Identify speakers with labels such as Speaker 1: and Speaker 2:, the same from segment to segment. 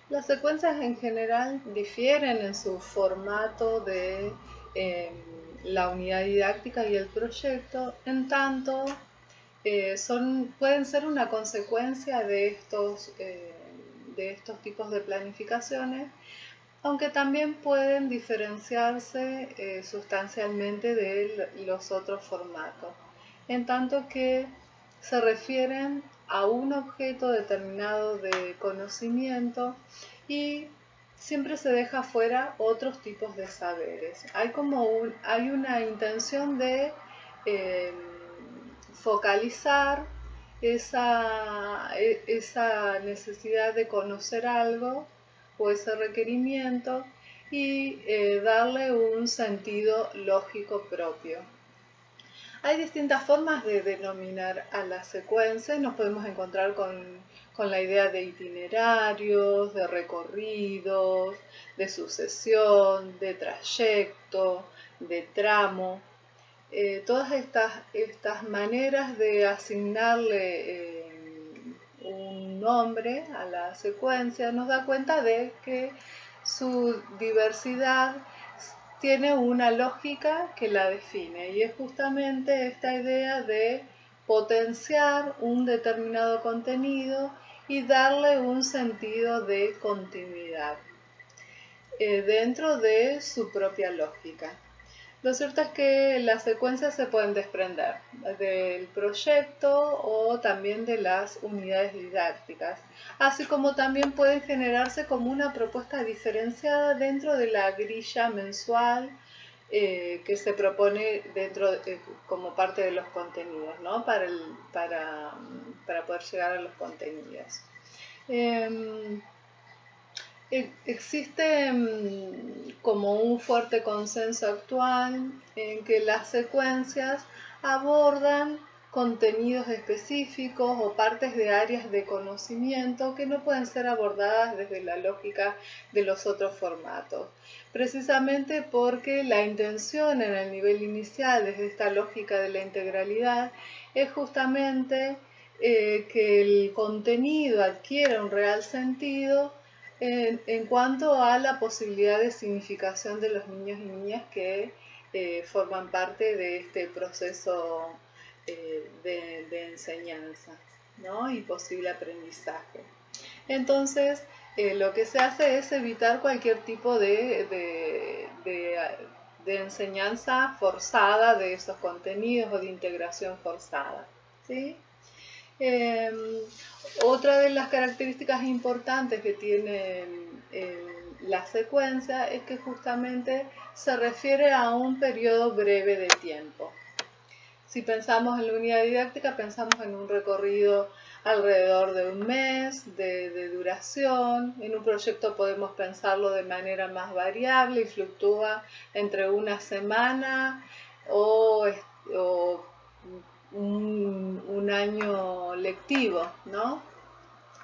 Speaker 1: Las secuencias en general difieren en su formato de eh, la unidad didáctica y el proyecto, en tanto pueden ser una consecuencia de estos tipos de planificaciones, aunque también pueden diferenciarse sustancialmente de los otros formatos, en tanto que se refieren a un objeto determinado de conocimiento y siempre se deja fuera otros tipos de saberes. Hay una intención de eh, focalizar esa necesidad de conocer algo o ese requerimiento y darle un sentido lógico propio. Hay distintas formas de denominar a las secuencias. Nos podemos encontrar con la idea de itinerarios, de recorridos, de sucesión, de trayecto, de tramo. Todas estas maneras de asignarle un nombre a la secuencia nos da cuenta de que su diversidad tiene una lógica que la define, y es justamente esta idea de potenciar un determinado contenido y darle un sentido de continuidad dentro de su propia lógica. Lo cierto es que las secuencias se pueden desprender del proyecto o también de las unidades didácticas, así como también pueden generarse como una propuesta diferenciada dentro de la grilla mensual que se propone como parte de los contenidos, ¿no? Para poder llegar a los contenidos. Eh, Existe como un fuerte consenso actual en que las secuencias abordan contenidos específicos o partes de áreas de conocimiento que no pueden ser abordadas desde la lógica de los otros formatos, precisamente porque la intención en el nivel inicial, desde esta lógica de la integralidad, es justamente que el contenido adquiera un real sentido en cuanto a la posibilidad de significación de los niños y niñas que forman parte de este proceso de enseñanza, ¿no? Y posible aprendizaje. Entonces, lo que se hace es evitar cualquier tipo de enseñanza forzada de esos contenidos o de integración forzada, ¿sí? Eh, Otra de las características importantes que tiene la secuencia es que justamente se refiere a un periodo breve de tiempo. Si pensamos en la unidad didáctica, pensamos en un recorrido alrededor de un mes de duración. En un proyecto podemos pensarlo de manera más variable y fluctúa entre una semana o un año lectivo, ¿no?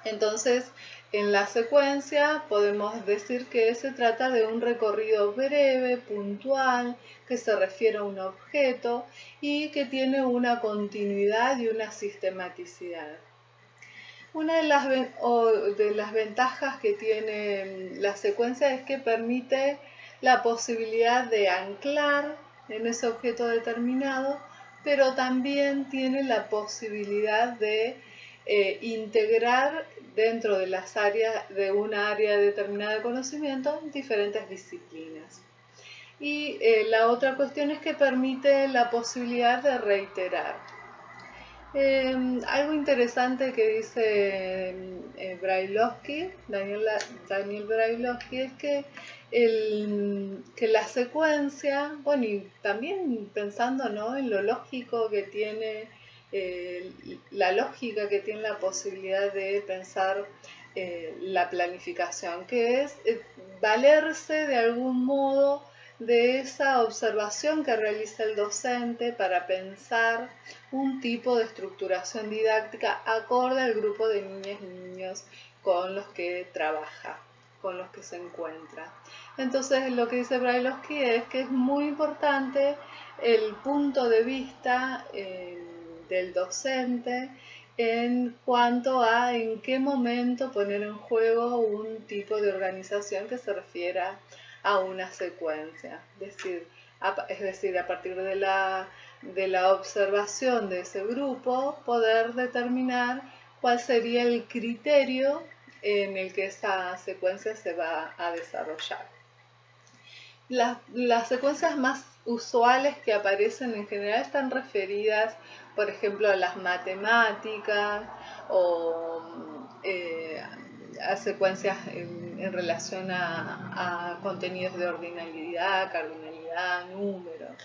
Speaker 1: Entonces, en la secuencia podemos decir que se trata de un recorrido breve, puntual, que se refiere a un objeto y que tiene una continuidad y una sistematicidad. Una de las ventajas que tiene la secuencia es que permite la posibilidad de anclar en ese objeto determinado, pero también tiene la posibilidad de integrar dentro de las áreas de una área determinada de conocimiento diferentes disciplinas. Y la otra cuestión es que permite la posibilidad de reiterar. Algo interesante que dice Daniel Brailovsky, es que, que la secuencia, bueno, y también pensando, ¿no?, en lo lógico que tiene, la lógica que tiene la posibilidad de pensar la planificación, que es valerse de algún modo de esa observación que realiza el docente para pensar un tipo de estructuración didáctica acorde al grupo de niñas y niños con los que trabaja, con los que se encuentra. Entonces, lo que dice Brailovsky es que es muy importante el punto de vista del docente en cuanto a en qué momento poner en juego un tipo de organización que se refiera a una secuencia. Es decir, a partir de la observación de ese grupo, poder determinar cuál sería el criterio en el que esa secuencia se va a desarrollar. Las secuencias más usuales que aparecen en general están referidas, por ejemplo, a las matemáticas o a secuencias en relación a contenidos de ordinalidad, cardinalidad, números.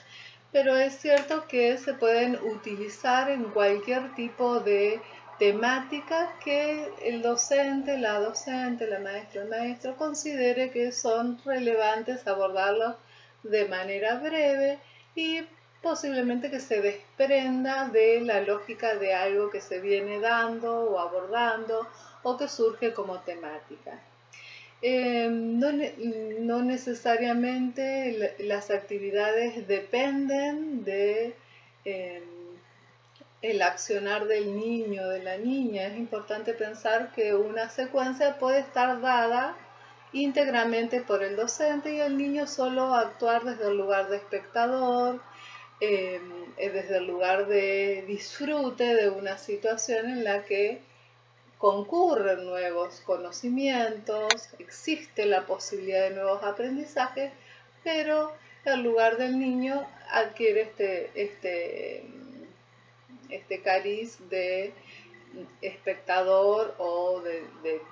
Speaker 1: Pero es cierto que se pueden utilizar en cualquier tipo de temática que el docente, la docente, la maestra, el maestro considere que son relevantes abordarlos de manera breve y posiblemente que se desprenda de la lógica de algo que se viene dando o abordando o que surge como temática. No necesariamente las actividades dependen de el accionar del niño o de la niña. Es importante pensar que una secuencia puede estar dada íntegramente por el docente y el niño solo actuar desde el lugar de espectador, desde el lugar de disfrute de una situación en la que concurren nuevos conocimientos, existe la posibilidad de nuevos aprendizajes, pero el lugar del niño adquiere este cariz de espectador o de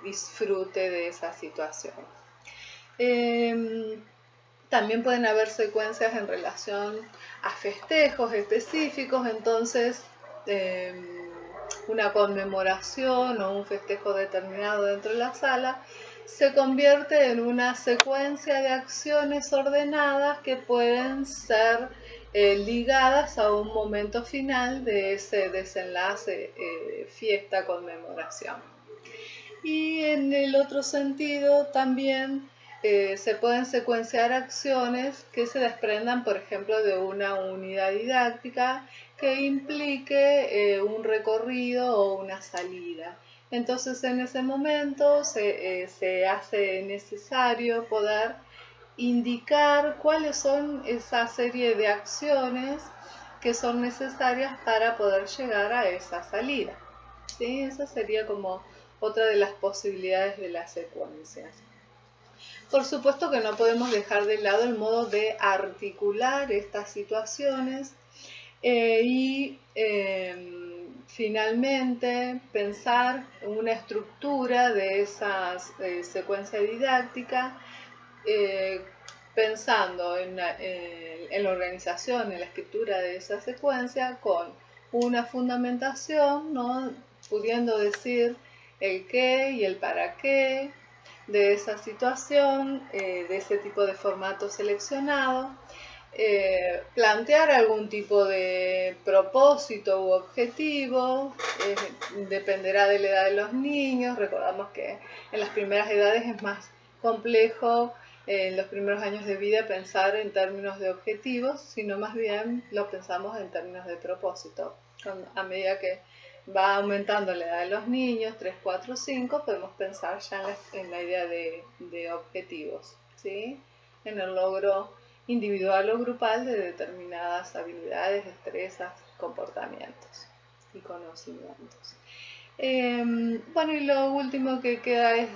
Speaker 1: disfrute de esa situación. También pueden haber secuencias en relación a festejos específicos, entonces una conmemoración o un festejo determinado dentro de la sala se convierte en una secuencia de acciones ordenadas que pueden ser ligadas a un momento final de ese desenlace fiesta, conmemoración. Y en el otro sentido también se pueden secuenciar acciones que se desprendan, por ejemplo, de una unidad didáctica que implique un recorrido o una salida. Entonces, en ese momento se hace necesario poder indicar cuáles son esa serie de acciones que son necesarias para poder llegar a esa salida. ¿Sí? Esa sería como otra de las posibilidades de las secuencias. Por supuesto que no podemos dejar de lado el modo de articular estas situaciones y finalmente pensar una estructura de esa secuencia didáctica pensando en la organización, en la escritura de esa secuencia con una fundamentación, ¿no? Pudiendo decir el qué y el para qué de esa situación, de ese tipo de formato seleccionado, plantear algún tipo de propósito u objetivo, dependerá de la edad de los niños. Recordamos que en las primeras edades es más complejo en los primeros años de vida pensar en términos de objetivos, sino más bien lo pensamos en términos de propósito. A medida que va aumentando la edad de los niños, 3, 4, 5, podemos pensar ya en la idea de objetivos, ¿sí? En el logro individual o grupal de determinadas habilidades, destrezas, comportamientos y conocimientos. Bueno, y lo último que queda es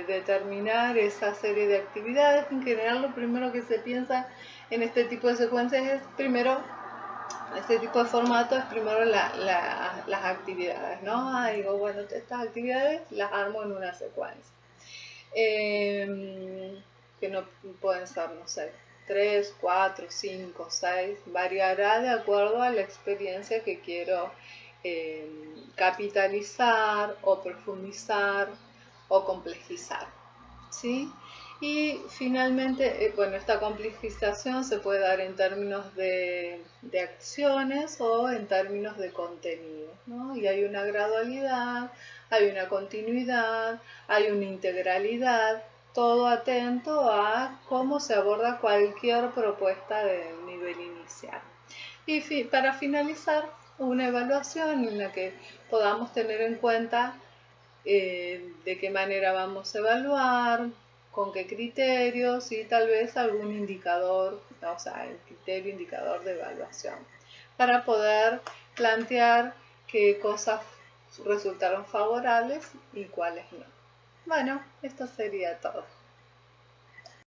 Speaker 1: determinar esa serie de actividades. En general, lo primero que se piensa en este tipo de secuencias es primero, este tipo de formato es primero las actividades, ¿no? Digo, bueno, estas actividades las armo en una secuencia. Que no pueden ser, no sé, 3, 4, 5, 6, variará de acuerdo a la experiencia que quiero capitalizar o profundizar o complejizar, ¿sí? Y finalmente, bueno, esta complejización se puede dar en términos de acciones o en términos de contenido, ¿no? Y hay una gradualidad, hay una continuidad, hay una integralidad, todo atento a cómo se aborda cualquier propuesta del nivel inicial. Y para finalizar, una evaluación en la que podamos tener en cuenta de qué manera vamos a evaluar, con qué criterios y tal vez algún indicador, o sea, el criterio indicador de evaluación, para poder plantear qué cosas resultaron favorables y cuáles no. Bueno, esto sería todo.